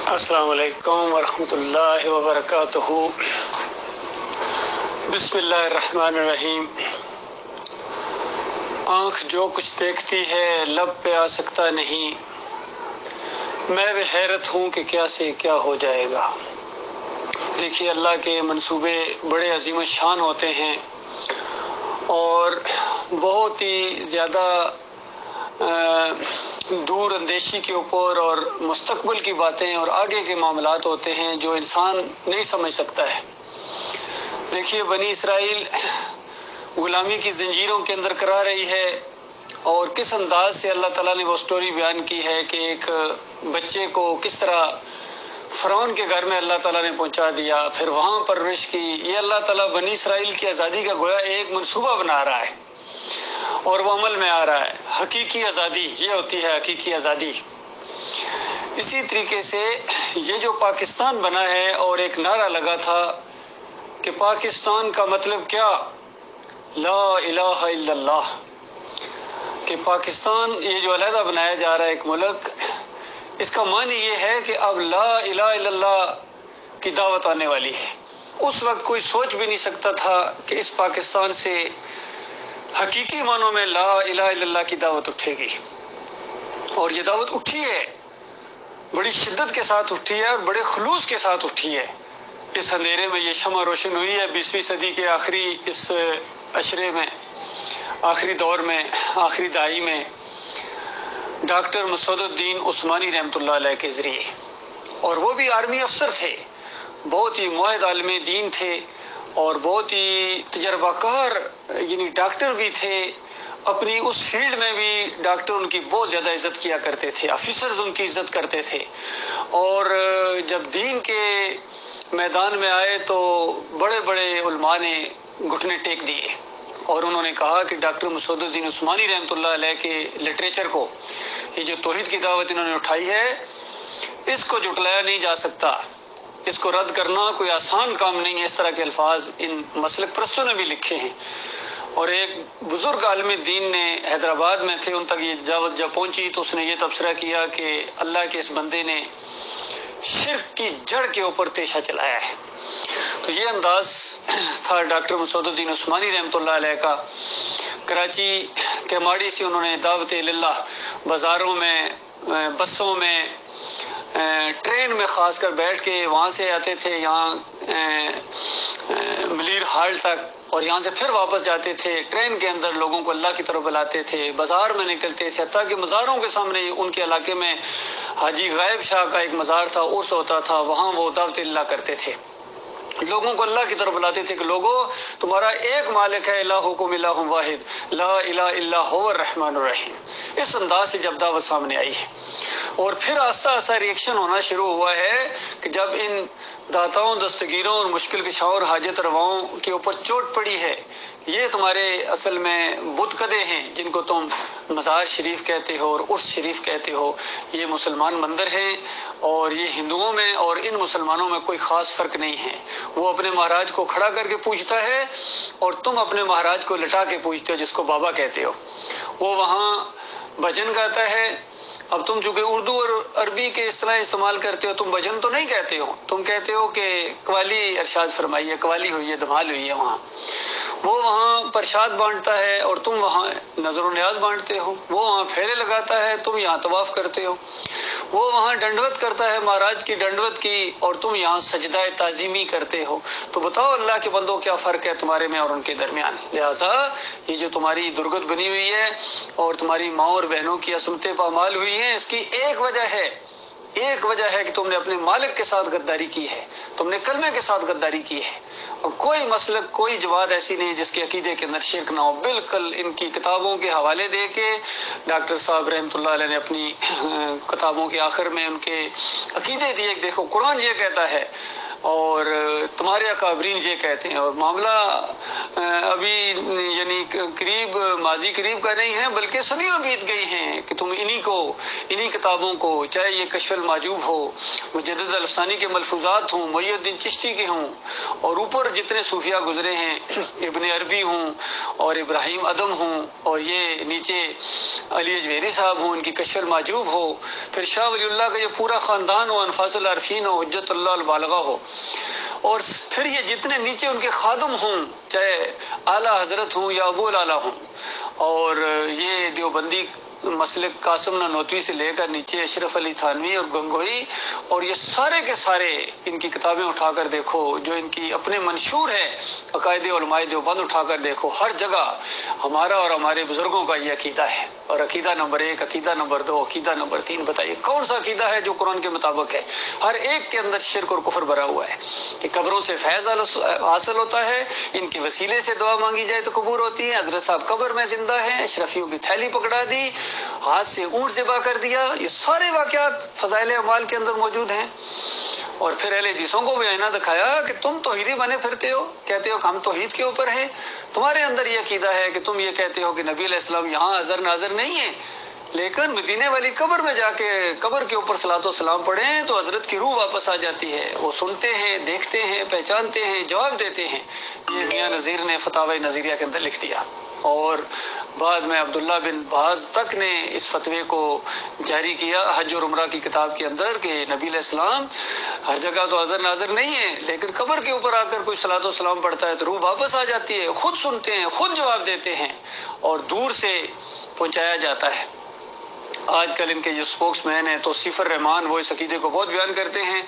السلام علیکم ورحمۃ اللہ وبرکاتہ۔ بسم اللہ الرحمن الرحیم۔ آنکھ جو کچھ دیکھتی ہے لب پہ آ سکتا نہیں، میں بھی حیرت ہوں کہ کیا سے کیا ہو جائے گا۔ دیکھیے، اللہ کے منصوبے بڑے عظیم الشان ہوتے ہیں اور بہت ہی زیادہ دور اندیشی کے اوپر اور مستقبل کی باتیں اور آگے کے معاملات ہوتے ہیں جو انسان نہیں سمجھ سکتا ہے۔ دیکھیے، بنی اسرائیل غلامی کی زنجیروں کے اندر کرا رہی ہے، اور کس انداز سے اللہ تعالیٰ نے وہ سٹوری بیان کی ہے کہ ایک بچے کو کس طرح فرعون کے گھر میں اللہ تعالیٰ نے پہنچا دیا، پھر وہاں پرورش کی۔ یہ اللہ تعالیٰ بنی اسرائیل کی آزادی کا گویا ایک منصوبہ بنا رہا ہے اور وہ عمل میں آ رہا ہے۔ حقیقی آزادی یہ ہوتی ہے، حقیقی آزادی۔ اسی طریقے سے یہ جو پاکستان بنا ہے اور ایک نعرہ لگا تھا کہ پاکستان کا مطلب کیا؟ لا الہ الا اللہ، کہ پاکستان یہ جو علیحدہ بنایا جا رہا ہے ایک ملک، اس کا معنی یہ ہے کہ اب لا الہ الا اللہ کی دعوت آنے والی ہے۔ اس وقت کوئی سوچ بھی نہیں سکتا تھا کہ اس پاکستان سے حقیقی معنوں میں لا الہ الا اللہ کی دعوت اٹھے گی، اور یہ دعوت اٹھی ہے، بڑی شدت کے ساتھ اٹھی ہے اور بڑے خلوص کے ساتھ اٹھی ہے۔ اس اندھیرے میں یہ شمع روشن ہوئی ہے 20ویں صدی کے آخری اس عشرے میں، آخری دور میں، آخری دہائی میں، ڈاکٹر مسعود الدین عثمانی رحمۃ اللہ علیہ کے ذریعے۔ اور وہ بھی آرمی افسر تھے، بہت ہی معاہد عالم دین تھے اور بہت ہی تجربہ کار یعنی ڈاکٹر بھی تھے۔ اپنی اس فیلڈ میں بھی ڈاکٹر ان کی بہت زیادہ عزت کیا کرتے تھے، آفیسرز ان کی عزت کرتے تھے، اور جب دین کے میدان میں آئے تو بڑے بڑے علماء نے گھٹنے ٹیک دیے اور انہوں نے کہا کہ ڈاکٹر مسعود الدین عثمانی رحمۃ اللہ علیہ کے لٹریچر کو، یہ جو توحید کی دعوت انہوں نے اٹھائی ہے، اس کو جھٹلایا نہیں جا سکتا، اس کو رد کرنا کوئی آسان کام نہیں ہے۔ اس طرح کے الفاظ ان مسلک پرستوں نے بھی لکھے ہیں، اور ایک بزرگ عالم دین نے حیدرآباد میں تھے، ان تک یہ دعوت جب پہنچی تو اس نے یہ تبصرہ کیا کہ اللہ کے اس بندے نے شرک کی جڑ کے اوپر تیشہ چلایا ہے۔ تو یہ انداز تھا ڈاکٹر مسعود الدین عثمانی رحمۃ اللہ علیہ کا۔ کراچی کے ماڑی سے انہوں نے دعوت اللہ بازاروں میں، بسوں میں، ٹرین میں خاص کر بیٹھ کے وہاں سے آتے تھے یہاں ملیر ہال تک، اور یہاں سے پھر واپس جاتے تھے، ٹرین کے اندر لوگوں کو اللہ کی طرف بلاتے تھے، بازار میں نکلتے تھے، حتیٰ کہ مزاروں کے سامنے ان کے علاقے میں حاجی غائب شاہ کا ایک مزار تھا، عرس ہوتا تھا، وہاں وہ دعوت اللہ کرتے تھے، لوگوں کو اللہ کی طرف بلاتے تھے کہ لوگوں، تمہارا ایک مالک ہے، الہکم الہ واحد لا الہ الا هو الرحمن الرحیم۔ اس انداز سے جب دعوت سامنے آئی ہے، اور پھر آہستہ آہستہ ریئیکشن ہونا شروع ہوا ہے کہ جب ان داتاؤں، دستگیروں اور مشکل کشاؤں اور حاجت رواؤں کے اوپر چوٹ پڑی ہے، یہ تمہارے اصل میں بت کدے ہیں جن کو تم مزار شریف کہتے ہو اور عرس شریف کہتے ہو، یہ مسلمان مندر ہیں، اور یہ ہندوؤں میں اور ان مسلمانوں میں کوئی خاص فرق نہیں ہے۔ وہ اپنے مہاراج کو کھڑا کر کے پوجتا ہے اور تم اپنے مہاراج کو لٹا کے پوجتے ہو، جس کو بابا کہتے ہو۔ وہ وہاں بھجن گاتا ہے، اب تم چونکہ اردو اور عربی کے اصطلاح استعمال کرتے ہو، تم بھجن تو نہیں کہتے ہو، تم کہتے ہو کہ قوالی ارشاد فرمائی ہے، قوالی ہوئی ہے، دھمال ہوئی ہے وہاں۔ وہ وہاں پرشاد بانٹتا ہے اور تم وہاں نظر و نیاز بانٹتے ہو، وہ وہاں پھیرے لگاتا ہے، تم یہاں طواف کرتے ہو، وہ وہاں ڈنڈوت کرتا ہے مہاراج کی ڈنڈوت کی، اور تم یہاں سجدہ تعظیمی کرتے ہو۔ تو بتاؤ اللہ کے بندوں کیا فرق ہے تمہارے میں اور ان کے درمیان؟ لہٰذا یہ جو تمہاری درگت بنی ہوئی ہے اور تمہاری ماں اور بہنوں کی عصمتیں پامال ہوئی ہیں، اس کی ایک وجہ ہے کہ تم نے اپنے مالک کے ساتھ غداری کی ہے، تم نے کلمے کے ساتھ غداری کی ہے، اور کوئی مسلک، کوئی جماعت ایسی نہیں جس کے عقیدے کے اندر شرک نہ ہو۔ بالکل ان کی کتابوں کے حوالے دے کے ڈاکٹر صاحب رحمۃ اللہ علیہ نے اپنی کتابوں کے آخر میں ان کے عقیدے دیے۔ دیکھو، قرآن یہ کہتا ہے اور تمہارے اکابرین یہ کہتے ہیں، اور معاملہ ابھی یعنی قریب ماضی قریب کا نہیں ہے بلکہ صدیوں بیت گئی ہیں کہ تم انہی کتابوں کو، چاہے یہ کشف المحجوب ہو، مجدد الفسانی کے ملفوظات ہوں، معین الدین چشتی کے ہوں، اور اوپر جتنے صوفیاء گزرے ہیں، ابن عربی ہوں اور ابراہیم ادم ہوں، اور یہ نیچے علی اجویری صاحب ہوں، ان کی کشف المحجوب ہو، پھر شاہ ولی اللہ کا یہ پورا خاندان ہو، انفاس العارفین ہو، حجت اللہ البالغہ ہو، اور پھر یہ جتنے نیچے ان کے خادم ہوں، چاہے اعلیٰ حضرت ہوں یا ابو الاعلیٰ ہوں، اور یہ دیوبندی مسلک قاسم نانوتوی سے لے کر نیچے اشرف علی تھانوی اور گنگوئی، اور یہ سارے کے سارے ان کی کتابیں اٹھا کر دیکھو جو ان کی اپنے منشور ہے، عقائد علماء دیوبند اٹھا کر دیکھو، ہر جگہ ہمارا اور ہمارے بزرگوں کا یہ عقیدہ ہے، اور عقیدہ نمبر 1، عقیدہ نمبر 2، عقیدہ نمبر 3، بتائیے کون سا عقیدہ ہے جو قرآن کے مطابق ہے؟ ہر ایک کے اندر شرک اور کفر بھرا ہوا ہے کہ قبروں سے فیض حاصل ہوتا ہے، ان کے وسیلے سے دعا مانگی جائے تو قبول ہوتی ہے، حضرت صاحب قبر میں زندہ ہیں، اشرفیوں کی تھیلی پکڑا دی، ہاتھ سے اونٹ ذبح کر دیا، یہ سارے واقعات فضائل اعمال کے اندر موجود ہیں۔ اور پھر اہل حدیثوں کو بھی آئینہ دکھایا کہ تم توحیدی بنے پھرتے ہو، کہتے ہو کہ ہم توحید کے اوپر ہیں، تمہارے اندر یہ عقیدہ ہے کہ تم یہ کہتے ہو کہ نبی علیہ السلام یہاں حاضر ناظر نہیں ہے، لیکن مدینے والی قبر میں جا کے قبر کے اوپر صلاۃ و سلام پڑھیں تو حضرت کی روح واپس آ جاتی ہے، وہ سنتے ہیں، دیکھتے ہیں، پہچانتے ہیں، جواب دیتے ہیں۔ یہ میاں نذیر نے فتاوی نظیریہ کے اندر لکھ دیا، اور بعد میں عبداللہ بن باز تک نے اس فتوے کو جاری کیا حج اور عمرہ کی کتاب کے اندر کہ نبی علیہ السلام ہر جگہ تو حاضر ناظر نہیں ہے، لیکن قبر کے اوپر آ کر کوئی صلاۃ و سلام پڑھتا ہے تو روح واپس آ جاتی ہے، خود سنتے ہیں، خود جواب دیتے ہیں، اور دور سے پہنچایا جاتا ہے۔ آج کل ان کے جو اسپوکس مین ہیں توصیف الرحمان، وہ اس عقیدے کو بہت بیان کرتے ہیں،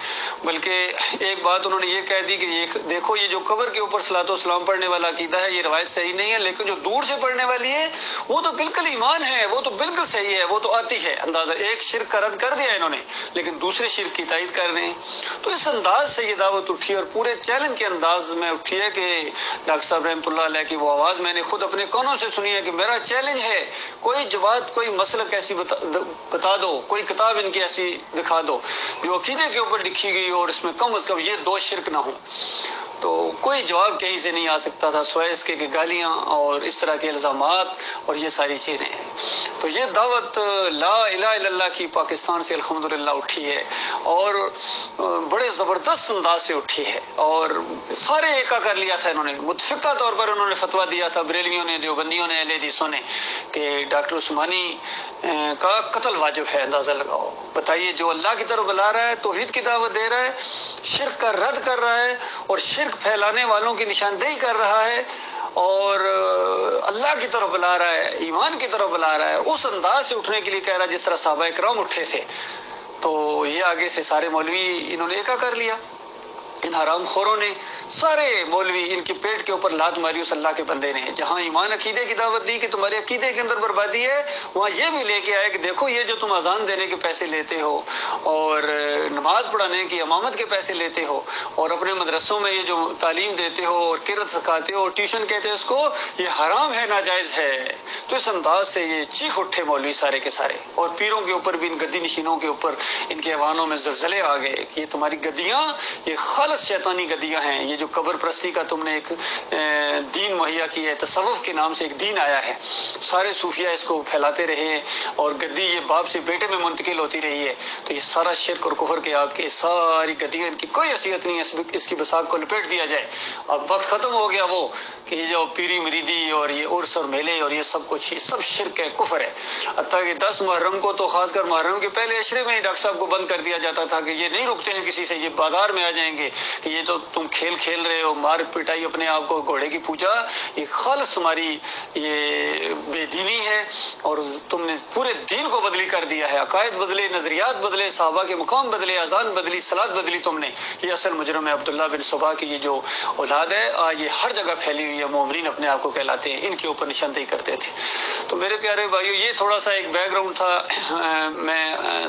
بلکہ ایک بات انہوں نے یہ کہہ دی کہ دیکھو یہ جو قبر کے اوپر صلاۃ و سلام پڑھنے والا عقیدہ ہے یہ روایت صحیح نہیں ہے، لیکن جو دور سے پڑھنے والی ہے وہ تو بالکل ایمان ہے، وہ تو بالکل صحیح ہے، وہ تو آتی ہے۔ اندازہ ایک شرک کا رد کر دیا انہوں نے، لیکن دوسرے شرک کی تائید کر رہے ہیں۔ تو اس انداز سے یہ دعوت اٹھی اور پورے چیلنج کے انداز میں اٹھی ہے کہ ڈاکٹر صاحب رحمۃ اللہ علیہ کی وہ آواز میں نے خود اپنے کانوں سے سنی ہے کہ میرا چیلنج ہے، کوئی جماعت، کوئی مسلک ایسی بتا دو، کوئی کتاب ان کی ایسی دکھا دو جو عقیدے کے اوپر لکھی گئی اور اس میں کم از کم یہ 2 شرک نہ ہوں۔ تو کوئی جواب کہیں سے نہیں آ سکتا تھا سوائے اس کے کہ گالیاں اور اس طرح کے الزامات اور یہ ساری چیزیں ہیں۔ تو یہ دعوت لا الہ الا اللہ کی پاکستان سے الحمدللہ اٹھی ہے، اور بڑے زبردست انداز سے اٹھی ہے، اور سارے ایکا کر لیا تھا انہوں نے، متفقہ طور پر انہوں نے فتویٰ دیا تھا، بریلویوں نے، دیوبندیوں نے، اہل حدیثوں نے، کہ ڈاکٹر عثمانی کا قتل واجب ہے۔ اندازہ لگاؤ، بتائیے جو اللہ کی طرف بلا رہا ہے، توحید کی دعوت دے رہا ہے، شرک کا رد کر رہا ہے اور شرک پھیلانے والوں کی نشاندہی کر رہا ہے، اور اللہ کی طرف بلا رہا ہے، ایمان کی طرف بلا رہا ہے، اس انداز سے اٹھنے کے لیے کہہ رہا ہے جس طرح صحابہ کرام اٹھے تھے۔ تو یہ آگے سے سارے مولوی انہوں نے ایکا کر لیا، ان حرام خوروں نے، سارے مولوی ان کی پیٹ کے اوپر لات ماری اس اللہ کے بندے نے۔ جہاں ایمان عقیدے کی دعوت دی کہ تمہارے عقیدے کے اندر بربادی ہے، وہاں یہ بھی لے کے آئے کہ دیکھو یہ جو تم اذان دینے کے پیسے لیتے ہو اور نماز پڑھانے کی امامت کے پیسے لیتے ہو اور اپنے مدرسوں میں یہ جو تعلیم دیتے ہو اور قرأت سکھاتے ہو اور ٹیوشن کہتے ہو اس کو، یہ حرام ہے، ناجائز ہے۔ تو اس انداز سے یہ چیخ اٹھے مولوی سارے کے سارے، اور پیروں کے اوپر بھی، ان گدی نشینوں کے اوپر ان کے ایوانوں میں زلزلے آ گئے کہ یہ تمہاری گدیاں یہ خالص شیطانی گدیاں ہیں، یہ جو قبر پرستی کا تم نے ایک دین مہیا کیا ہے، تصوف کے نام سے ایک دین آیا ہے، سارے صوفیاء اس کو پھیلاتے رہے، اور گدی یہ باپ سے بیٹے میں منتقل ہوتی رہی ہے، تو یہ سارا شرک اور کفر کے آپ کے ساری گدیاں، ان کی کوئی حیثیت نہیں ہے، اس کی بساق کو لپیٹ دیا جائے۔ اب وقت ختم ہو گیا وہ کہ یہ جو پیری مریدی اور یہ عرس اور میلے اور یہ سب کچھ، یہ سب شرک ہے، کفر ہے۔ حتیٰ کہ 10 محرم کو تو خاص کر محرم کے پہلے عشرے میں ہی ڈاکٹر صاحب کو بند کر دیا جاتا تھا کہ یہ نہیں رکتے ہیں کسی سے، یہ بازار میں آ جائیں گے کہ یہ تو تم کھیل کھیل رہے ہو، مار پٹائی اپنے آپ کو، گھوڑے کی پوجا، یہ خالص تمہاری یہ بے دینی ہے، اور تم نے پورے دین کو بدلی کر دیا ہے، عقائد بدلے، نظریات بدلے، صحابہ کے مقام بدلے، اذان بدلی، صلاۃ بدلی تم نے۔ یہ اصل مجرم ہے عبداللہ بن صبا کی یہ جو اولاد ہے، آج یہ ہر جگہ پھیلی ہوئی ہے، مومنین اپنے آپ کو کہلاتے ہیں، ان کے اوپر نشاندہی کرتے تھے۔ تو میرے پیارے بھائیو، یہ تھوڑا سا ایک بیک گراؤنڈ تھا، میں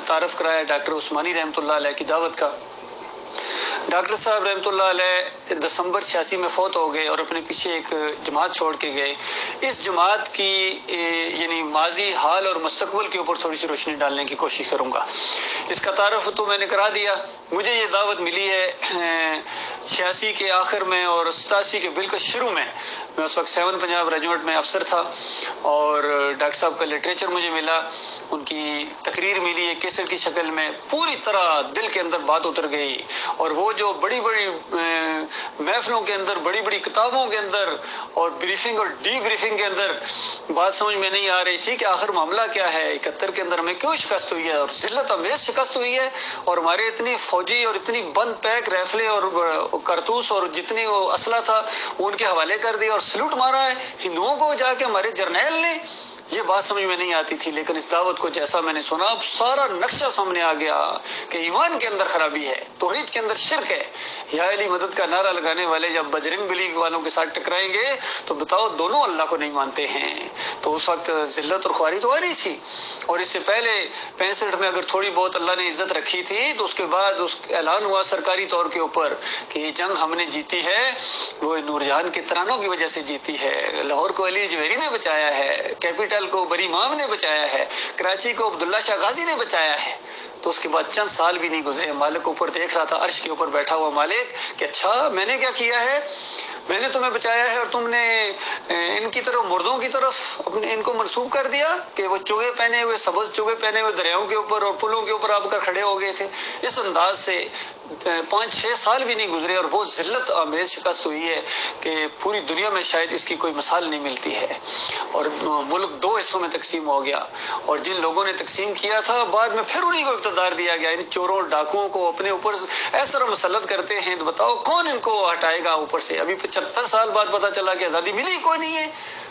تعارف کرایا ڈاکٹر عثمانی رحمۃ اللہ علیہ کی دعوت کا۔ ڈاکٹر صاحب رحمۃ اللہ علیہ دسمبر 86 میں فوت ہو گئے اور اپنے پیچھے ایک جماعت چھوڑ کے گئے. اس جماعت کی یعنی ماضی، حال اور مستقبل کے اوپر تھوڑی سی روشنی ڈالنے کی کوشش کروں گا. اس کا تعارف تو میں نے کرا دیا. مجھے یہ دعوت ملی ہے 86 کے آخر میں اور 87 کے بالکل شروع میں اس وقت 7 پنجاب ریجمنٹ میں افسر تھا، اور ڈاکٹر صاحب کا لٹریچر مجھے ملا، ان کی تقریر ملی ہے کیسٹ کی شکل میں. پوری طرح دل کے اندر بات اتر گئی، اور وہ جو بڑی بڑی محفلوں کے اندر، بڑی بڑی کتابوں کے اندر اور بریفنگ اور ڈی بریفنگ کے اندر بات سمجھ میں نہیں آ رہی تھی کہ آخر معاملہ کیا ہے. 71 کے اندر ہمیں کیوں شکست ہوئی ہے، اور ذلت امیز شکست ہوئی ہے، اور ہمارے اتنی فوجی اور اتنی بند پیک ریفلیں اور کارتوس اور جتنی وہ اسلحہ تھا وہ ان کے حوالے کر دیا اور سلوٹ مارا ہے ہندوؤں کو جا کے ہمارے جرنیل نے. یہ بات سمجھ میں نہیں آتی تھی، لیکن اس دعوت کو جیسا میں نے سنا اب سارا نقشہ سامنے آ گیا کہ ایمان کے اندر خرابی ہے، توحید کے اندر شرک ہے. یا علی مدد کا نعرہ لگانے والے جب بجرنگ بلی والوں کے ساتھ ٹکرائیں گے تو بتاؤ دونوں اللہ کو نہیں مانتے ہیں. تو اس وقت ذلت اور خواری تو آ رہی تھی، اور اس سے پہلے 65 میں اگر تھوڑی بہت اللہ نے عزت رکھی تھی تو اس کے بعد اس اعلان ہوا سرکاری طور کے اوپر کہ یہ جنگ ہم نے جیتی ہے وہ نور جہان کے ترانوں کی وجہ سے جیتی ہے. لاہور کو علی جوہری نے بچایا ہے، کیپٹل کو بری امام نے بچایا ہے، کراچی کو عبداللہ شاہ غازی نے بچایا ہے. تو اس کے بعد چند سال بھی نہیں گزرے، مالک اوپر دیکھ رہا تھا، عرش کے اوپر بیٹھا ہوا مالک کہ اچھا میں نے کیا کیا ہے، میں نے تمہیں بچایا ہے اور تم نے ان کی طرف مردوں کی طرف اپنے ان کو منسوب کر دیا کہ وہ چوگے پہنے ہوئے، سبز چوگے پہنے ہوئے دریاؤں کے اوپر اور پلوں کے اوپر آپ کر کھڑے ہو گئے تھے. اس انداز سے 5-6 سال بھی نہیں گزرے اور وہ ذلت آمیز شکست ہوئی ہے کہ پوری دنیا میں شاید اس کی کوئی مثال نہیں ملتی ہے. اور ملک 2 حصوں میں تقسیم ہو گیا، اور جن لوگوں نے تقسیم کیا تھا بعد میں پھر انہیں کو اقتدار دیا گیا. ان چوروں ڈاکوؤں کو اپنے اوپر ایسا مسلط کرتے ہیں تو بتاؤ کون ان کو ہٹائے گا اوپر سے. ابھی 75 سال بعد پتا چلا کہ آزادی ملی کوئی نہیں ہے،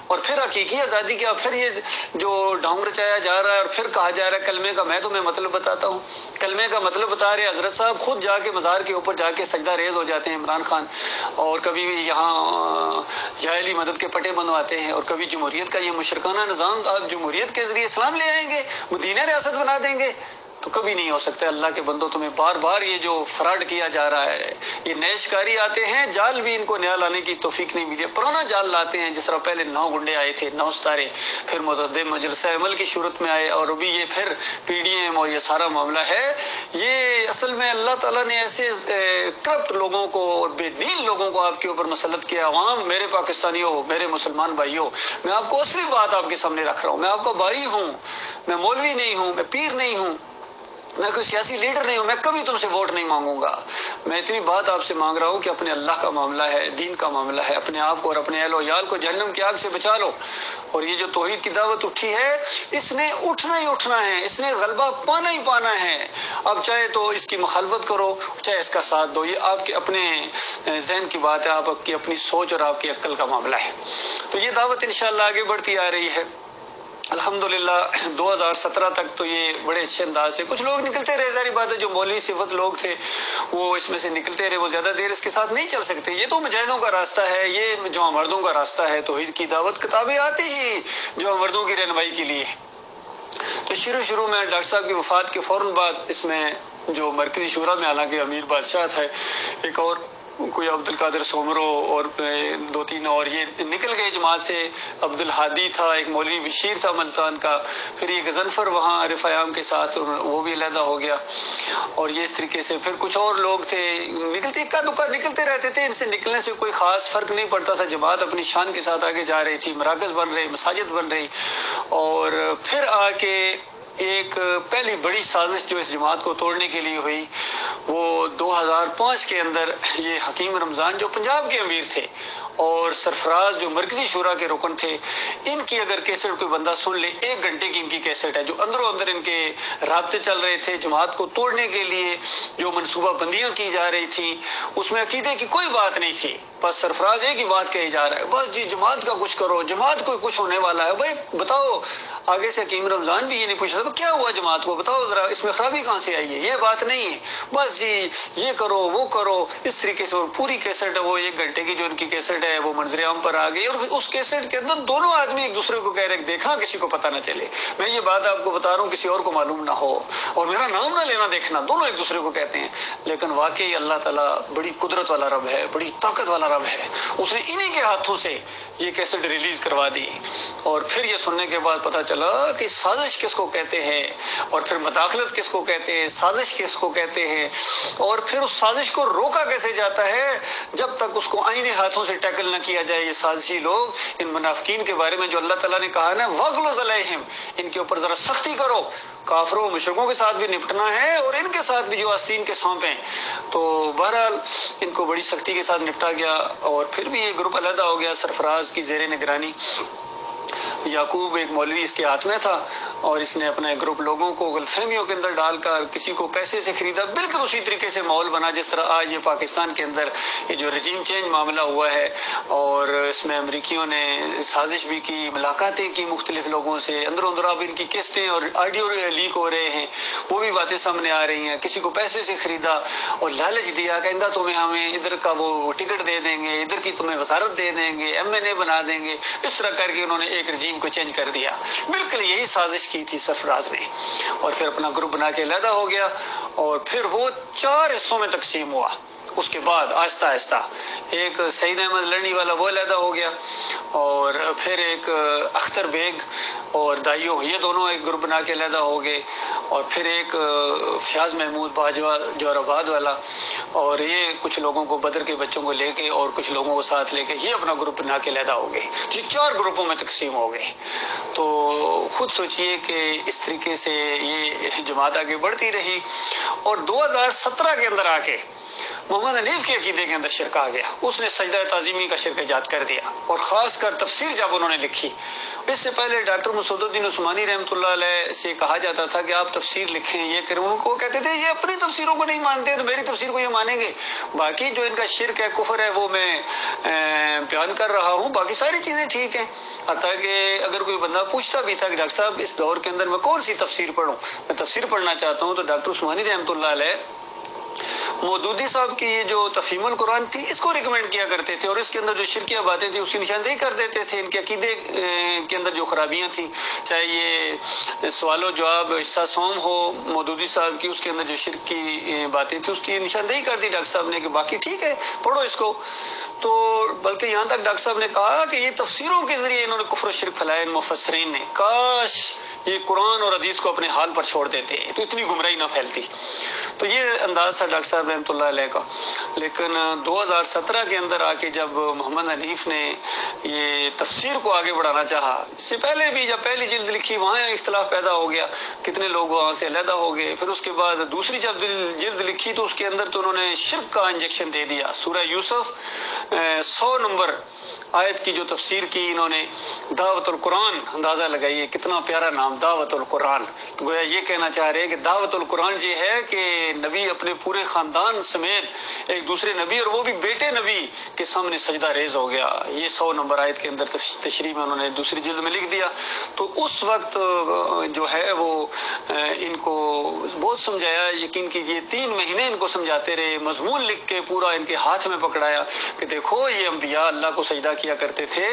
اور پھر حقیقی آزادی کیا، پھر یہ جو ڈھونگ رچایا جا رہا ہے اور پھر کہا جا رہا ہے کلمے کا. میں تمہیں مطلب بتاتا ہوں، کلمے کا مطلب بتا رہے حضرت صاحب خود جا کے مزار کے اوپر جا کے سجدہ ریز ہو جاتے ہیں عمران خان، اور کبھی بھی یہاں یا علی مدد کے پٹے بنواتے ہیں، اور کبھی جمہوریت کا یہ مشرکانہ نظام آپ جمہوریت کے ذریعے اسلام لے آئیں گے، مدینہ ریاست بنا دیں گے. تو کبھی نہیں ہو سکتا. اللہ کے بندوں تمہیں بار بار یہ جو فراڈ کیا جا رہا ہے، یہ نئے شکاری آتے ہیں، جال بھی ان کو نیا لانے کی توفیق نہیں ملی، پرانا جال لاتے ہیں. جس طرح پہلے 9 گنڈے آئے تھے، 9 ستارے، پھر متعدد مجلس عمل کی صورت میں آئے، اور ابھی یہ پھر پی ڈی ایم اور یہ سارا معاملہ ہے. یہ اصل میں اللہ تعالیٰ نے ایسے کرپٹ لوگوں کو اور بے دین لوگوں کو آپ کے اوپر مسلط کیا. عوام میرے پاکستانیوں، میرے مسلمان بھائیوں، میں آپ کو اصلی بات آپ کے سامنے رکھ رہا ہوں. میں آپ کا بھائی ہوں، میں مولوی نہیں ہوں، میں پیر نہیں ہوں، میں کوئی سیاسی لیڈر نہیں ہوں، میں کبھی تم سے ووٹ نہیں مانگوں گا. میں اتنی بات آپ سے مانگ رہا ہوں کہ اپنے اللہ کا معاملہ ہے، دین کا معاملہ ہے، اپنے آپ کو اور اپنے اہل و عیال کو جہنم کی آگ سے بچا لو. اور یہ جو توحید کی دعوت اٹھی ہے اس نے اٹھنا ہی اٹھنا ہے، اس نے غلبہ پانا ہی پانا ہے. اب چاہے تو اس کی مخالفت کرو، چاہے اس کا ساتھ دو، یہ آپ کے اپنے ذہن کی بات ہے، آپ کی اپنی سوچ اور آپ کی عقل کا معاملہ ہے. تو یہ دعوت انشاءاللہ آگے بڑھتی آ رہی ہے. الحمدللہ 2017 تک تو یہ بڑے اچھے انداز سے کچھ لوگ نکلتے رہے. ظاہر بات ہے جو مولوی صفت لوگ تھے وہ اس میں سے نکلتے رہے، وہ زیادہ دیر اس کے ساتھ نہیں چل سکتے. یہ تو مجاہدوں کا راستہ ہے، یہ جو مردوں کا راستہ ہے. توحید کی دعوت کتابیں آتی ہی جو مردوں کی رہنمائی کے لیے. تو شروع میں ڈاکٹر صاحب کی وفات کے فوراً بعد اس میں جو مرکزی شورا میں حالانکہ امیر بادشاہ تھے، ایک اور کوئی عبد القادر سومرو اور 2-3 اور یہ نکل گئے جماعت سے. عبد الحادی تھا، ایک مولوی بشیر تھا ملتان کا، پھر یہ غضنفر وہاں رفایام کے ساتھ وہ بھی علیحدہ ہو گیا. اور یہ اس طریقے سے پھر کچھ اور لوگ تھے نکلتے، اکا دکا نکلتے رہتے تھے. ان سے نکلنے سے کوئی خاص فرق نہیں پڑتا تھا. جماعت اپنی شان کے ساتھ آگے جا رہی تھی، مراکز بن رہے، مساجد بن رہی. اور پھر آ کے ایک پہلی بڑی سازش جو اس جماعت کو توڑنے کے لیے ہوئی وہ 2005 کے اندر یہ حکیم رمضان جو پنجاب کے امیر تھے اور سرفراز جو مرکزی شورا کے رکن تھے، ان کی اگر کیسٹ کوئی بندہ سن لے، 1 گھنٹے کی ان کی کیسٹ ہے جو اندروں اندر ان کے رابطے چل رہے تھے جماعت کو توڑنے کے لیے، جو منصوبہ بندیاں کی جا رہی تھیں، اس میں عقیدے کی کوئی بات نہیں تھی. بس سرفراز ایک ہی بات کہی جا رہا ہے، بس جی جماعت کا کچھ کرو، جماعت کو کچھ ہونے والا ہے۔ بھائی بتاؤ، آگے سے حکیم رمضان بھی یہ نہیں پوچھ رہا کیا ہوا جماعت کو، بتاؤ ذرا اس میں خرابی کہاں سے آئی ہے، یہ بات نہیں ہے، بس جی یہ کرو وہ کرو اس طریقے سے۔ اور پوری کیسٹ ہے وہ 1 گھنٹے کی جو ان کی کیسٹ ہے وہ منظر عام پر آ گئی، اور اس کیسٹ کے اندر دونوں آدمی ایک دوسرے کو کہہ رہے دیکھنا کسی کو پتہ نہ چلے، میں یہ بات آپ کو بتا رہا ہوں کسی اور کو معلوم نہ ہو، اور میرا نام نہ لینا دیکھنا، دونوں ایک دوسرے کو کہتے ہیں۔ لیکن واقعی اللہ تعالیٰ بڑی قدرت والا رب ہے، بڑی طاقت والا رب ہے، اس نے انہی کے ہاتھوں سے یہ کیسٹ ریلیز کروا دی۔ اور پھر یہ سننے کے بعد پتہ چلا کہ سازش کس کو کہتے ہیں، اور پھر مداخلت کس کو کہتے ہیں، سازش کس کو کہتے ہیں، اور پھر اس سازش کو روکا کیسے جاتا ہے جب تک اس کو آئینی ہاتھوں سے ٹیکل نہ کیا جائے۔ یہ سازشی لوگ ان منافقین کے بارے میں جو اللہ تعالیٰ نے کہا نا وغلظ علیہم، ان کے اوپر ذرا سختی کرو، کافروں مشرکوں کے ساتھ بھی نپٹنا ہے اور ان کے ساتھ بھی جو آستین کے سانپ ہیں۔ تو بہرحال ان کو بڑی سختی کے ساتھ نپٹا گیا، اور پھر بھی یہ گروپ علیحدہ ہو گیا سرفراز کی زیر نگرانی۔ یعقوب ایک مولوی اس کے ہاتھ میں تھا، اور اس نے اپنے گروپ لوگوں کو غلط فہمیوں کے اندر ڈال کر کسی کو پیسے سے خریدا، بالکل اسی طریقے سے ماحول بنا جس طرح آج یہ پاکستان کے اندر یہ جو رجیم چینج معاملہ ہوا ہے، اور اس میں امریکیوں نے سازش بھی کی، ملاقاتیں کی مختلف لوگوں سے، اندروں اندر اب ان کی قسطیں اور آڈیو لیک ہو رہے ہیں، وہ بھی باتیں سامنے آ رہی ہیں۔ کسی کو پیسے سے خریدا اور لالچ دیا کہ اندر تمہیں ہمیں ادھر کا وہ ٹکٹ دے دیں گے، ادھر کی تمہیں وزارت دے دیں گے، MNA بنا دیں گے، اس طرح کر کے انہوں نے ایک رجیم کو چینج کر دیا۔ بالکل یہی سازش کی تھی سرفراز نے، اور پھر اپنا گروپ بنا کے علیحدہ ہو گیا، اور پھر وہ 4 حصوں میں تقسیم ہوا۔ اس کے بعد آہستہ آہستہ ایک سعید احمد لڑنی والا وہ علیحدہ ہو گیا، اور پھر ایک اختر بیگ اور دائیو یہ دونوں ایک گروپ بنا کے علیحدہ ہو گئے، اور پھر ایک فیاض محمود باجوہ جوہر آباد والا، اور یہ کچھ لوگوں کو بدر کے بچوں کو لے کے اور کچھ لوگوں کو ساتھ لے کے یہ اپنا گروپ بنا کے علیحدہ ہو گئے، یہ 4 گروپوں میں تقسیم ہو گئے۔ تو خود سوچئے کہ اس طریقے سے یہ جماعت آگے بڑھتی رہی، اور 2017 کے اندر آ کے محمد حنیف کے عقیدے کے اندر شرک آ گیا، اس نے سجدہ تعظیمی کا شرک ایجاد کر دیا، اور خاص کر تفسیر جب انہوں نے لکھی۔ اس سے پہلے ڈاکٹر مسعود الدین عثمانی رحمۃ اللہ علیہ سے کہا جاتا تھا کہ آپ تفسیر لکھیں، یہ کریں، ان کو کہتے تھے یہ اپنی تفسیروں کو نہیں مانتے تو میری تفسیر کو یہ مانیں گے، باقی جو ان کا شرک ہے کفر ہے وہ میں بیان کر رہا ہوں، باقی ساری چیزیں ٹھیک ہیں۔ حتیٰ کہ اگر کوئی بندہ پوچھتا بھی تھا کہ ڈاکٹر صاحب اس دور کے اندر میں کون سی تفسیر پڑھوں، میں تفسیر پڑھنا چاہتا ہوں، تو ڈاکٹر عثمانی رحمۃ اللہ علیہ مودودی صاحب کی یہ جو تفہیم القرآن تھی اس کو ریکمینڈ کیا کرتے تھے، اور اس کے اندر جو شرکیہ باتیں تھیں اس کی نشاندہی کر دیتے تھے، ان کے عقیدے کے اندر جو خرابیاں تھیں، چاہے یہ سوال و جواب حصہ سوم ہو مودودی صاحب کی، اس کے اندر جو شرک کی باتیں تھیں اس کی نشاندہی کر دی ڈاکٹر صاحب نے کہ باقی ٹھیک ہے پڑھو اس کو۔ تو بلکہ یہاں تک ڈاکٹر صاحب نے کہا کہ یہ تفسیروں کے ذریعے انہوں نے کفر و شرک پھیلایا ان مفسرین نے، کاش یہ قرآن اور حدیث کو اپنے حال پر چھوڑ دیتے تو اتنی گمراہی نہ پھیلتی۔ تو یہ انداز تھا ڈاکٹر صاحب رحمۃ اللہ علیہ کا۔ لیکن 2017 کے اندر آ کے جب محمد حنیف نے یہ تفسیر کو آگے بڑھانا چاہا، اس سے پہلے بھی جب پہلی جلد لکھی وہاں اختلاف پیدا ہو گیا، کتنے لوگ وہاں سے علیحدہ ہو گئے، پھر اس کے بعد دوسری جب جلد لکھی تو اس کے اندر تو انہوں نے شرک کا انجیکشن دے دیا۔ سورہ یوسف 100 نمبر آیت کی جو تفسیر کی انہوں نے دعوت القرآن، اندازہ لگائیے کتنا پیارا نام دعوت القرآن، گویا یہ کہنا چاہ رہے ہیں کہ دعوت القرآن یہ ہے کہ نبی اپنے پورے خاندان سمیت ایک دوسرے نبی اور وہ بھی بیٹے نبی کے سامنے سجدہ ریز ہو گیا۔ یہ 100 نمبر آیت کے اندر تشریح میں انہوں نے دوسری جلد میں لکھ دیا۔ تو اس وقت جو ہے وہ ان کو بہت سمجھایا، یقین کیجیے 3 مہینے ان کو سمجھاتے رہے، مضمون لکھ کے پورا ان کے ہاتھ میں پکڑایا کہ دیکھو یہ انبیاء اللہ کو سجدہ کیا کرتے تھے۔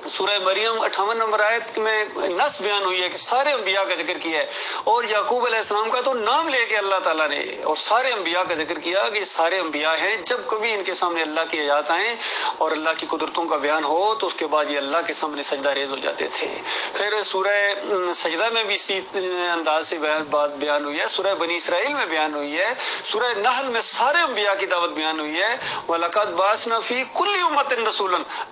سورہ مریم 58 نمبر آیت میں نص بیان ہوئی ہے کہ سارے انبیاء کا ذکر کیا ہے، اور یعقوب علیہ السلام کا تو نام لے کے اللہ تعالیٰ نے اور سارے انبیاء کا ذکر کیا کہ یہ سارے انبیاء ہیں، جب کبھی ان کے سامنے اللہ کی آیات آئیں اور اللہ کی قدرتوں کا بیان ہو تو اس کے بعد یہ اللہ کے سامنے سجدہ ریز ہو جاتے تھے۔ پھر سورہ سجدہ میں بھی اسی انداز سے بات بیان ہوئی ہے، سورہ بنی اسرائیل میں بیان ہوئی ہے، سورہ نحل میں سارے انبیاء کی دعوت بیان ہوئی ہے، وَلَقَدْ بَعَثْنَا فِي كُلِّ أُمَّةٍ رَسُولًا